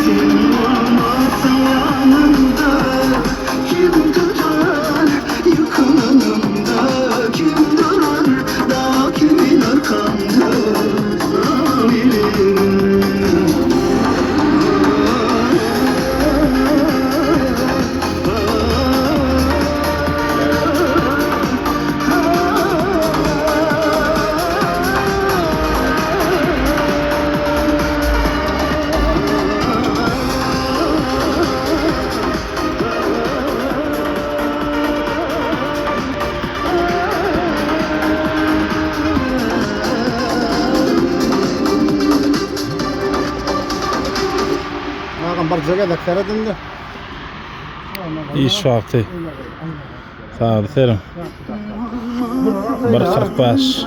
Senin olmazsa yanımda kim tutar, yakınımda kim durur, daha kimin arkamda bilirim. ايش واقتي صار ثيرم برخرق باش